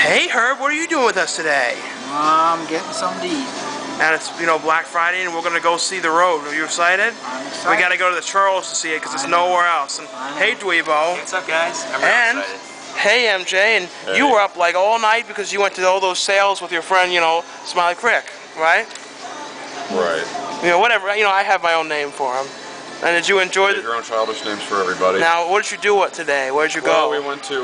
Hey Herb, what are you doing with us today? I'm getting something to eat. And it's, Black Friday and we're going to go see The Road. Are you excited? I'm excited. We got to go to the Charles to see it because it's nowhere else. And hey Dweebo. What's up guys? I'm really excited. Hey MJ, and you were up like all night because you went to all those sales with your friend, Smiley Crick, right? Right. Whatever, I have my own name for him. And did you enjoy your own childish names for everybody. Now, what did you do today? Where did you go? Well, we went to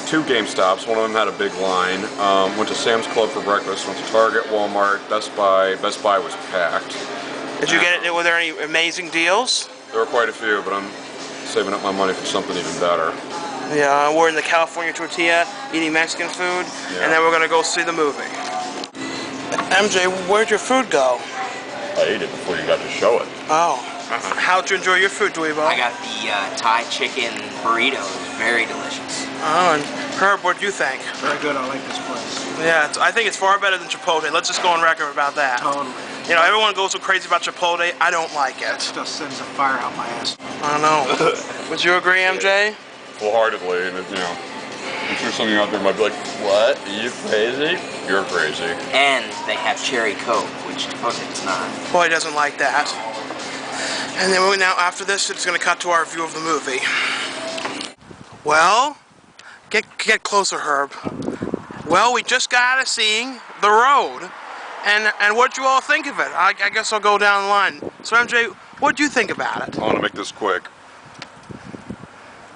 two GameStops. One of them had a big line. Went to Sam's Club for breakfast. Went to Target, Walmart, Best Buy. Best Buy was packed. Did you get it? Were there any amazing deals? There were quite a few, but I'm saving up my money for something even better. Yeah, we're in the California Tortilla, eating Mexican food, and then we're gonna go see the movie. MJ, where'd your food go? I ate it before you got to show it. Oh. How'd you enjoy your food, Dweebo? I got the Thai chicken burrito. It was very delicious. Oh, and Herb, what'd you think? Very good. I like this place. Yeah, I think it's far better than Chipotle. Let's just go on record about that. Totally. Everyone goes so crazy about Chipotle. I don't like it. Stuff sends a fire out my ass. I know. Would you agree, MJ? Full-heartedly, and I'm sure some of you out there might be like, "What? Are you crazy? You're crazy." And they have cherry Coke, which Chipotle does not. Boy doesn't like that. And then now after this, it's going to cut to our view of the movie. Well, get closer, Herb. Well, we just got out of seeing The Road, and what'd you all think of it? I guess I'll go down the line. So MJ, what'd you think about it? I want to make this quick.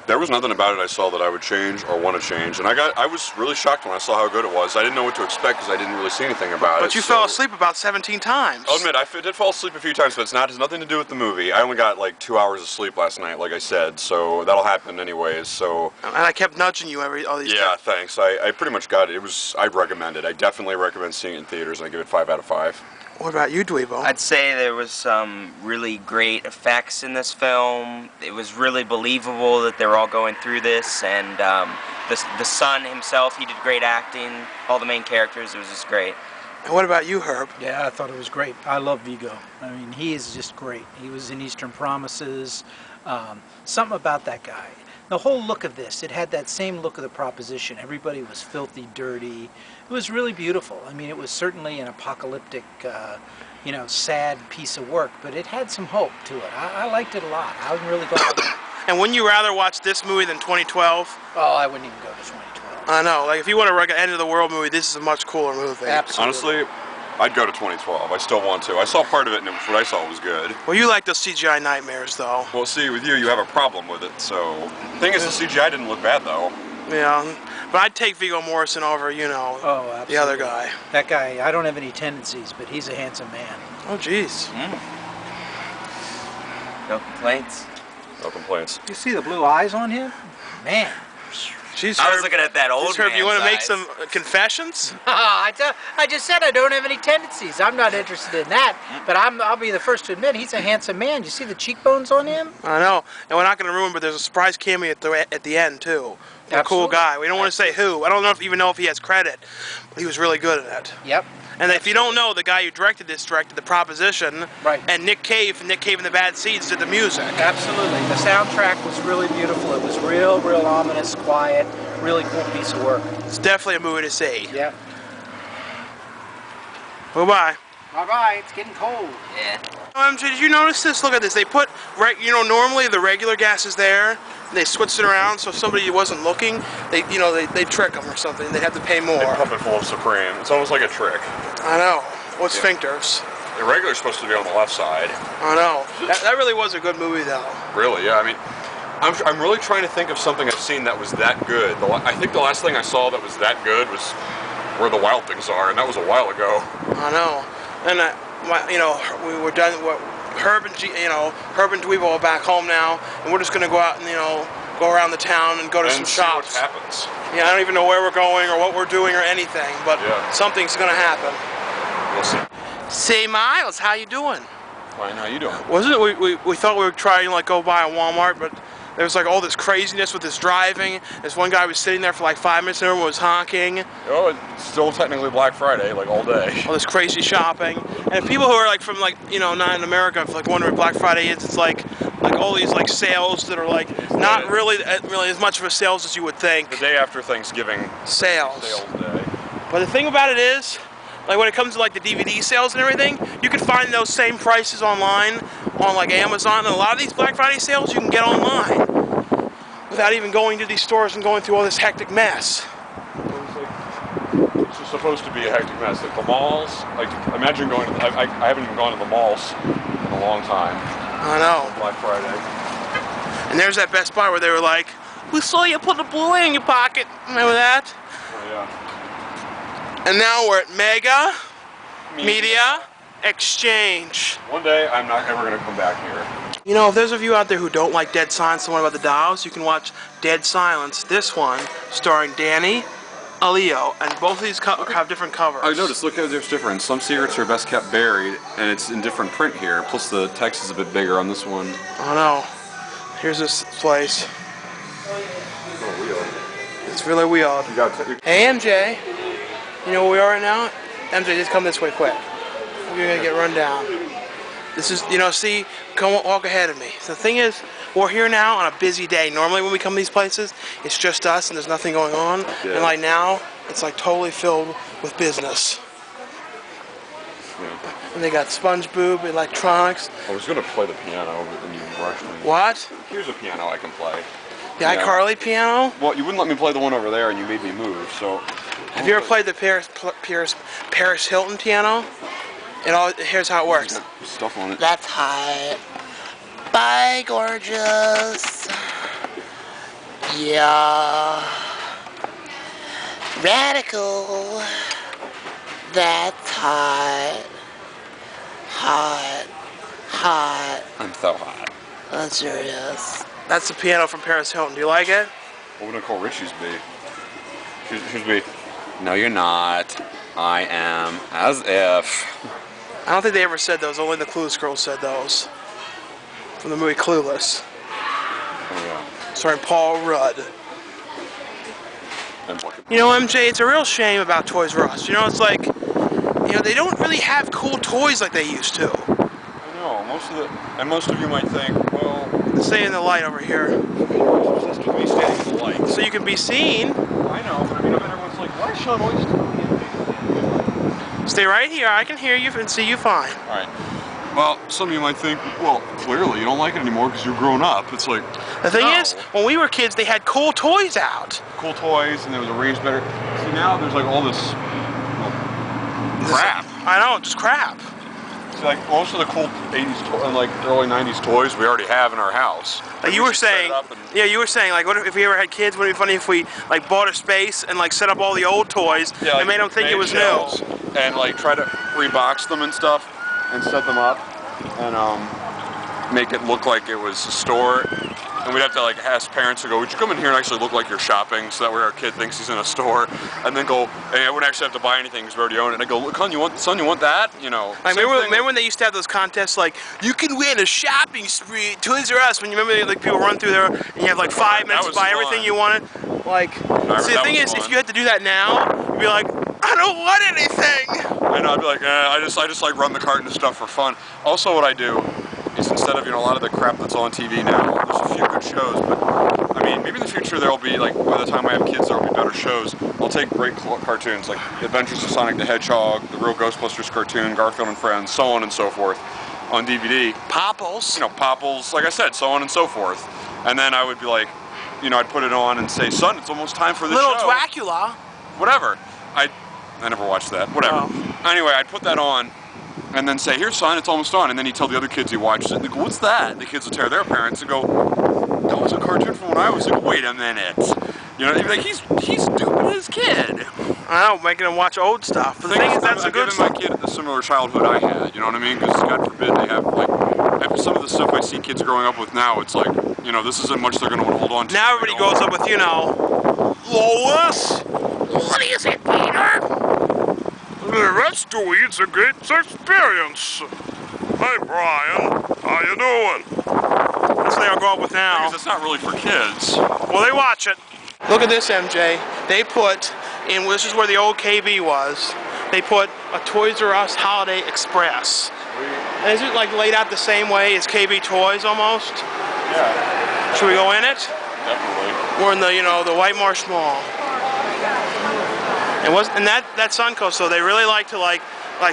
There was nothing about it I saw that I would change or want to change, and I was really shocked when I saw how good it was. I didn't know what to expect because I didn't really see anything about it. But you fell asleep about 17 times. I'll admit, I did fall asleep a few times, but it has nothing to do with the movie. I only got like 2 hours of sleep last night, like I said, so that'll happen anyways. So. And I kept nudging you all these times. Yeah, thanks. I pretty much got it. I'd recommend it. I definitely recommend seeing it in theaters, and I give it 5 out of 5. What about you, Dweebo? I'd say there was some really great effects in this film. It was really believable that they were all going through this, and the son himself, he did great acting. All the main characters, it was just great. And what about you, Herb? Yeah, I thought it was great. I love Viggo. I mean, he is just great. He was in Eastern Promises. Something about that guy. The whole look of this, it had that same look of The Proposition. Everybody was filthy, dirty. It was really beautiful. I mean, it was certainly an apocalyptic, sad piece of work, but it had some hope to it. I liked it a lot. I was really glad. And wouldn't you rather watch this movie than 2012? Oh, I wouldn't even go to 2012. I know. Like, if you want to an end of the world movie, this is a much cooler movie. Absolutely. Honestly, I'd go to 2012. I still want to. I saw part of it, and what I saw was good. Well, you like those CGI nightmares, though. Well, see, with you have a problem with it, so. The thing is, the CGI didn't look bad, though. Yeah, but I'd take Viggo Mortensen over, the other guy. That guy, I don't have any tendencies, but he's a handsome man. Oh, jeez. No complaints. No complaints. You see the blue eyes on him? Man. Jeez, I was looking at that old Herb, you want to make eyes. some confessions? I just said I don't have any tendencies. I'm not interested in that. But I'll be the first to admit he's a handsome man. You see the cheekbones on him? I know. And we're not going to ruin, but there's a surprise cameo at the end, too. A cool guy. We don't want to say who. I don't even know if he has credit. But he was really good at it. Yep. And if you don't know, the guy who directed The Proposition. Right. And Nick Cave and the Bad Seeds did the music. Absolutely. The soundtrack was really beautiful. It was real ominous, quiet, really cool piece of work. It's definitely a movie to see. Yep. Bye-bye. Bye-bye. It's getting cold. Yeah. Did you notice this? Look at this. They put, normally the regular gas is there. And they switched it around so if somebody wasn't looking, they trick them or something. They have to pay more. They pump it full of Supreme. It's almost like a trick. I know. What sphincters? The regular's supposed to be on the left side. I know. That really was a good movie, though. Really, yeah. I mean, I'm really trying to think of something I've seen that was that good. I think the last thing I saw that was that good was Where the Wild Things Are, and that was a while ago. I know. And we were done. Herb and Dweebo are back home now, and we're just gonna go out and go around the town and go to some shops. See what happens. Yeah, I don't even know where we're going or what we're doing or anything, but something's gonna happen. We'll see. Say, Miles, how you doing? Fine, how you doing? Wasn't it? We thought we would try and go by a Walmart, but there was all this craziness with this driving. This one guy was sitting there for 5 minutes and everyone was honking. Oh, it's still technically Black Friday, all day. All this crazy shopping. And people who are from not in America, wondering what Black Friday is, it's like all these like sales that are like not really as much of a sales as you would think. The day after Thanksgiving Sales. day. But the thing about it is, like when it comes to like the DVD sales and everything, you can find those same prices online on like Amazon, and a lot of these Black Friday sales you can get online without even going to these stores and going through all this hectic mess. It's just supposed to be a hectic mess. Like the malls, like imagine going to, I haven't even gone to the malls in a long time. I know. On Black Friday. And there's that Best Buy where they were like, we saw you put a Blu-ray in your pocket. Remember that? Oh yeah. And now we're at Mega Media Exchange. One day I'm not ever going to come back here. You know, if there's of you out there who don't like Dead Silence, the one about the dolls, you can watch Dead Silence, this one, starring Danny Aleo, and both of these have different covers. I noticed, look how there's difference. Some secrets are best kept buried, and it's in different print here, plus the text is a bit bigger on this one. I know. Here's this place. Oh, weird. It's really weird. Hey, MJ. You know where we are right now? MJ, just come this way quick. We're gonna get run down. This is, you know, see, come walk ahead of me. So the thing is, we're here now on a busy day. Normally when we come to these places, it's just us and there's nothing going on. Yeah. And like now, it's like totally filled with business. Yeah. And they got SpongeBob, electronics. I was going to play the piano, but then you rushed me. What? Here's a piano I can play. The iCarly piano? Well, you wouldn't let me play the one over there, and you made me move, so... Have you ever played the Paris Hilton piano? Here's how it works. Stuff on it. That's hot. Bye, gorgeous. Yeah. Radical. That's hot. Hot. Hot. I'm so hot. That's serious. That's the piano from Paris Hilton. Do you like it? What would I call Richie's be? Here's me. No, you're not. I am. As if. I don't think they ever said those. Only the Clueless girls said those. From the movie Clueless. Oh, yeah. Starring Paul Rudd. You know, MJ, it's a real shame about Toys R Us. You know, it's like, you know, they don't really have cool toys like they used to. I know. Most of you might think, well... Stay in the light over here. You're obsessed with me staying in the light. So you can be seen. I know, but I mean, everyone's like, why is Sean always telling me? Stay right here. I can hear you and see you fine. Alright. Well, some of you might think, well, clearly you don't like it anymore because you're grown up. It's like, the thing is, when we were kids, they had cool toys out. Cool toys, and there was a range better. See, now there's like all this crap. I know, just crap. See, like most of the cool 80s and like early 90s toys we already have in our house. Like you were saying, yeah, you were saying, like, what if we ever had kids? Wouldn't it be funny if we like bought a space and like set up all the old toys and made them think it was new? And like try to rebox them and stuff and set them up and make it look like it was a store. And we'd have to like ask parents to go, would you come in here and actually look like you're shopping so that way our kid thinks he's in a store? And then go, and I wouldn't actually have to buy anything because we already own it. And I go, look, son, you want that? You know. Like, remember when they used to have those contests like, you can win a shopping spree at Toys R Us, when you remember like people run through there and you have like 5 minutes to buy everything you wanted? Like, see, the thing is, if you had to do that now, you'd be like, I don't want anything! I know, I'd be like, I just like run the cart into stuff for fun. Also what I do is instead of, you know, a lot of the crap that's on TV now, there's a few good shows, but I mean, maybe in the future there'll be, like, by the time I have kids, there'll be better shows. I'll take great cartoons, like Adventures of Sonic the Hedgehog, the real Ghostbusters cartoon, Garfield and Friends, so on and so forth, on DVD. Popples. You know, Popples, like I said, so on and so forth. And then I would be like, you know, I'd put it on and say, son, it's almost time for this show. Little Dracula. Whatever. I never watched that. Whatever. Oh. Anyway, I'd put that on and then say, here, son, it's almost on. And then he'd tell the other kids he watched it. And they go, what's that? And the kids would tell their parents and go, that was a cartoon from when I was like, wait a minute. You know, they'd be like, he's stupid as kid. I know, making them watch old stuff. But the thing is, that's a good I've given my kid a similar childhood I had, you know what I mean? Because God forbid they have, like, after some of the stuff I see kids growing up with now, it's like, you know, this isn't much they're going to want to hold on to. Now everybody grows up with, you know, Lois. What is it, Peter? That's Dewey. It's a great experience. Hi, Brian. How you doing? That's what they all grow up with now. It's not really for kids. Well, they watch it. Look at this, MJ. They put in, this is where the old KB was, they put a Toys R Us Holiday Express. And is it like laid out the same way as KB Toys almost? Yeah, Should we go in it? definitely. We're in the, the White Marsh Mall. And that Suncoast, so they really like to like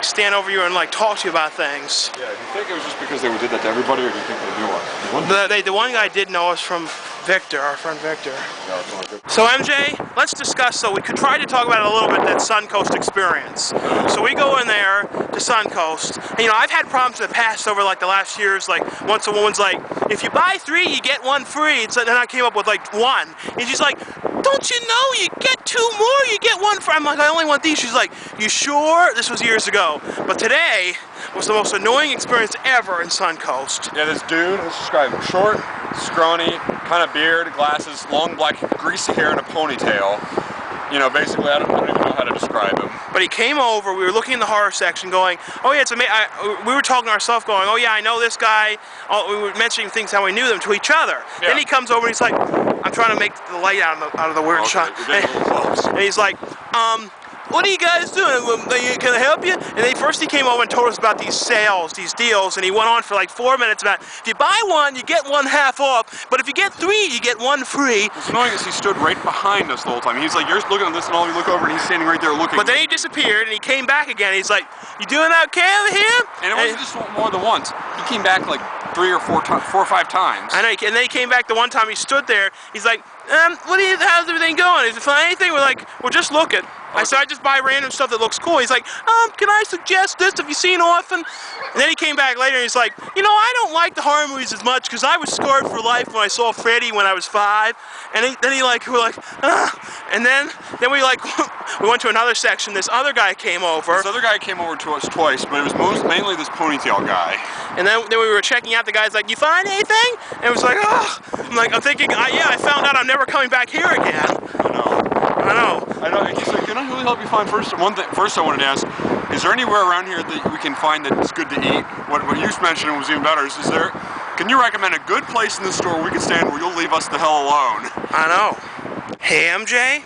stand over you and like talk to you about things. Yeah, do you think it was just because they did that to everybody, or do you think they knew us? The one guy did know us from Victor, our friend Victor. Yeah, it's not good. So MJ, let's discuss, so we could try to talk about it a little bit, that Suncoast experience. So we go in there to Suncoast, and I've had problems in the past over like the last years, like once a woman's like, if you buy 3, you get 1 free. It's like, then I came up with like 1, and she's like, don't you know you get 2 more, you get 1 free? I'm like, I only want these. She's like, you sure? This was years ago. But today was the most annoying experience ever in Suncoast. Yeah, this dude, let's describe him. Short, scrawny, kind of beard, glasses, long black greasy hair, and a ponytail. Basically, I don't even know how to describe him. But he came over, we were looking in the horror section going, oh yeah, it's amazing. We were talking to ourselves going, oh yeah, I know this guy. We were mentioning things how we knew them to each other. Yeah. Then he comes over and he's like, I'm trying to make the light out of the weird shot. And he's like, what are you guys doing? Can I help you? And then first he came over and told us about these sales, these deals, and he went on for like 4 minutes about, if you buy 1, you get 1 half off, but if you get 3, you get 1 free. What's annoying is he stood right behind us the whole time. He's like, you're looking at this, and all you look over, and he's standing right there looking. But then he disappeared, and he came back again. He's like, you doing okay over here? And it wasn't just more than once. He came back like 3 or 4 or 5 times. I know, and then he came back the one time he stood there. He's like, how's everything going? Is it find anything? We're like, we're just looking. I said, I just buy random stuff that looks cool. He's like, can I suggest this? Have you seen Orphan? And then he came back later and he's like, I don't like the horror movies as much because I was scarred for life when I saw Freddy when I was 5. And we're like, and then we like, we went to another section. This other guy came over. This other guy came over to us twice, but it was mainly this ponytail guy. And then we were checking out. The guy's like, you find anything? And it was like, I'm thinking, yeah, I found out I'm never coming back here again. I know. He's like, can I really help you find first? First I wanted to ask, is there anywhere around here that we can find that's good to eat? What you mentioned was even better. Can you recommend a good place in the store we can stand where you'll leave us the hell alone? I know. Hey MJ,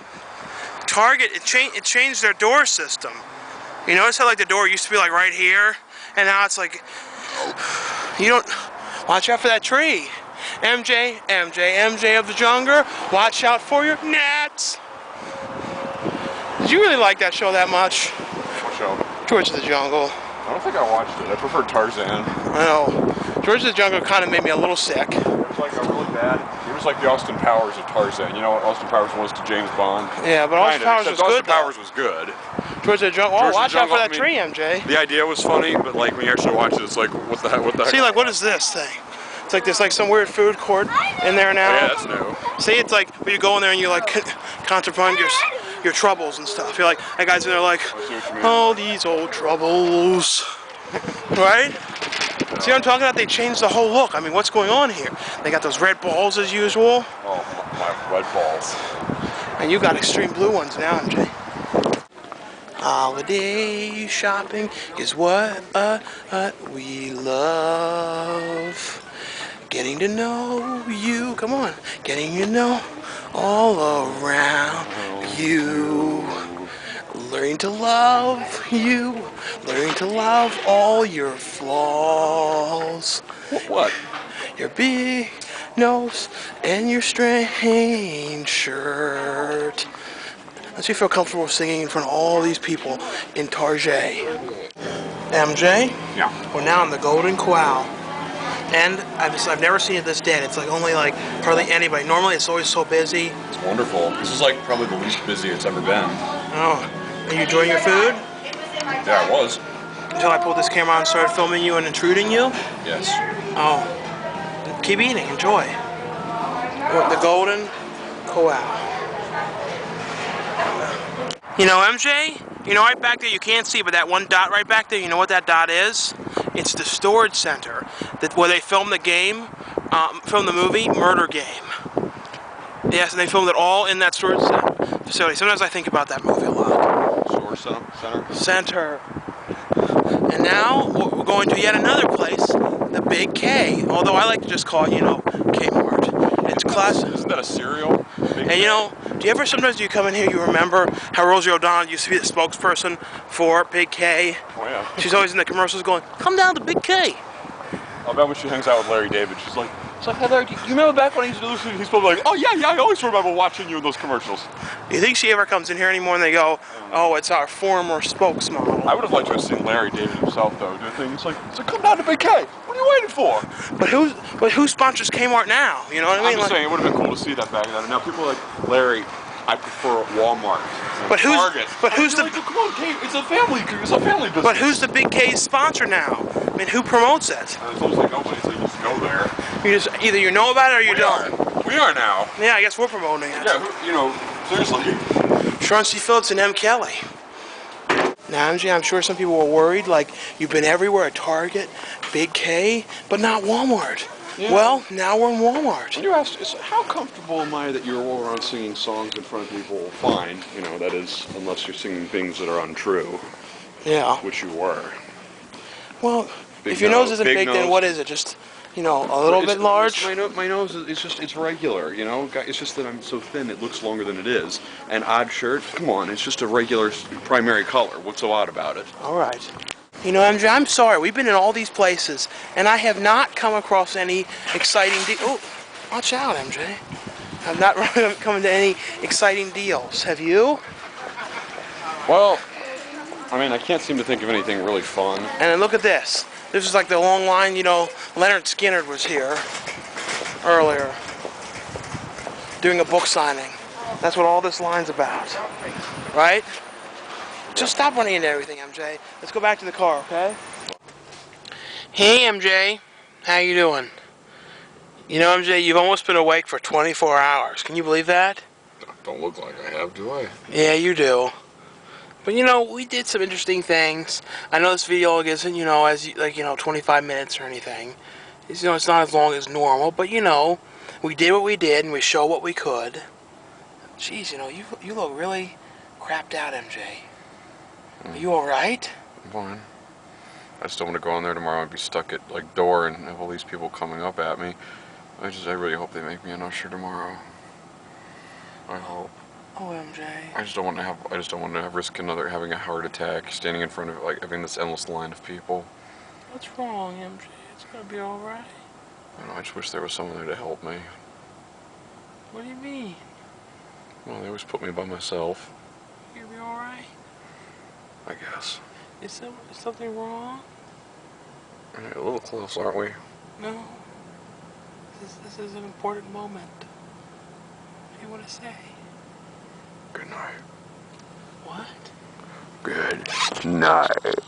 Target, it changed their door system. You notice how like the door used to be like right here, and now it's like, you don't, watch out for that tree. MJ of the jungle, watch out for your gnats. Did you really like that show that much? What show? George of the Jungle. I don't think I watched it. I prefer Tarzan. I know. George of the Jungle kind of made me a little sick. It was like a really bad. It was like the Austin Powers of Tarzan. You know what Austin Powers was to James Bond? Yeah, but Austin Powers was good. Austin Powers was good. George of the Jungle. Oh, watch out for that tree, MJ. The idea was funny, but like when you actually watch it, it's like, what the heck? See, like, what is this thing? It's like there's like some weird food court in there now. Oh, yeah, that's new. See, it's like when you go in there and you like confront your troubles and stuff. You're like, that guy's in there like, all these old troubles, right? See what I'm talking about? They changed the whole look. I mean, what's going on here? They got those red balls as usual. Oh, my red balls. And you got extreme blue ones now, MJ. Holiday shopping is what we love. Getting to know you, come on. Getting to know all around you. Learning to love you. Learning to love all your flaws. What? Your big nose and your strange shirt. Let's see if you feel comfortable singing in front of all these people in Target. MJ? Yeah. We're now in the Golden Corral. And I've never seen it this dead. It's like only like hardly anybody. Normally it's always so busy. It's wonderful. This is like probably the least busy it's ever been. Oh. Are you enjoying your food? Yeah, I was. Until I pulled this camera on and started filming you and intruding you? Yes. Oh. Keep eating. Enjoy. We're at the Golden Corral. You know, MJ? You know, right back there, you can't see, but that one dot right back there, you know what that dot is? It's the storage center where they filmed the game, filmed the movie, Murder Game. Yes, and they filmed it all in that storage facility. Sometimes I think about that movie a lot. Storage center. And now we're going to yet another place, the Big K. Although I like to just call it, Kmart. It's classic. Isn't that a cereal? And do you ever sometimes you come in here, you remember how Rosie O'Donnell used to be the spokesperson for Big K? Oh yeah. She's always in the commercials going, come down to Big K. I'll bet when she hangs out with Larry David, she's like, It's like, Heather, do you remember back when I used to listen? He's probably like, oh yeah, I always remember watching you in those commercials. Do you think she ever comes in here anymore and they go, oh, it's our former spokesmodel? I would have liked to have seen Larry David himself though do things like, come down to Big K. What are you waiting for? But who sponsors Kmart now? You know what I mean? I'm just saying it would have been cool to see that back then. And now people are like, Larry, I prefer Walmart. But who's Target. the? Like, come on, K, it's a family business. But who's the Big K's sponsor now? I mean, who promotes it? It's almost like nobody, so you just go there. Either you know about it or you don't. We are now. Yeah, I guess we're promoting it. Yeah, seriously. Sean C. Phillips and M. Kelly. Now, MJ, I'm sure some people were worried, like, you've been everywhere at Target, Big K, but not Walmart. Yeah. Well, now we're in Walmart. When you asked, how comfortable am I that you're all around singing songs in front of people? Fine, that is, unless you're singing things that are untrue. Yeah. Which you were. Well, if your nose isn't big, then what is it? Just, a little bit large? My nose is it's regular, It's just that I'm so thin it looks longer than it is. An odd shirt, come on, it's just a regular primary color. What's so odd about it? All right. MJ, I'm sorry. We've been in all these places, and I have not come across any exciting Oh, watch out, MJ. I've not come into any exciting deals. Have you? Well, I can't seem to think of anything really fun. And then look at this. This is like the long line, Leonard Skinner was here earlier doing a book signing. That's what all this line's about, right? Just stop running into everything, MJ. Let's go back to the car, okay? Hey, MJ. How you doing? MJ, you've almost been awake for 24 hours. Can you believe that? Don't look like I have, do I? Yeah, you do. But, we did some interesting things. I know this video isn't, 25 minutes or anything. It's not as long as normal, but, we did what we did and we showed what we could. Jeez, you look really crapped out, MJ. Are you alright? I'm fine. I just don't want to go in there tomorrow and be stuck at door and have all these people coming up at me. I really hope they make me an usher tomorrow. I hope. Oh, MJ. I just don't want to have risk having a heart attack, standing in front of having this endless line of people. What's wrong, MJ? It's gonna be alright. I just wish there was someone there to help me. What do you mean? Well, they always put me by myself. You'll be alright? I guess. Is something wrong? A little close, aren't we? No. This is an important moment. What do you want to say? Good night. What? Good night.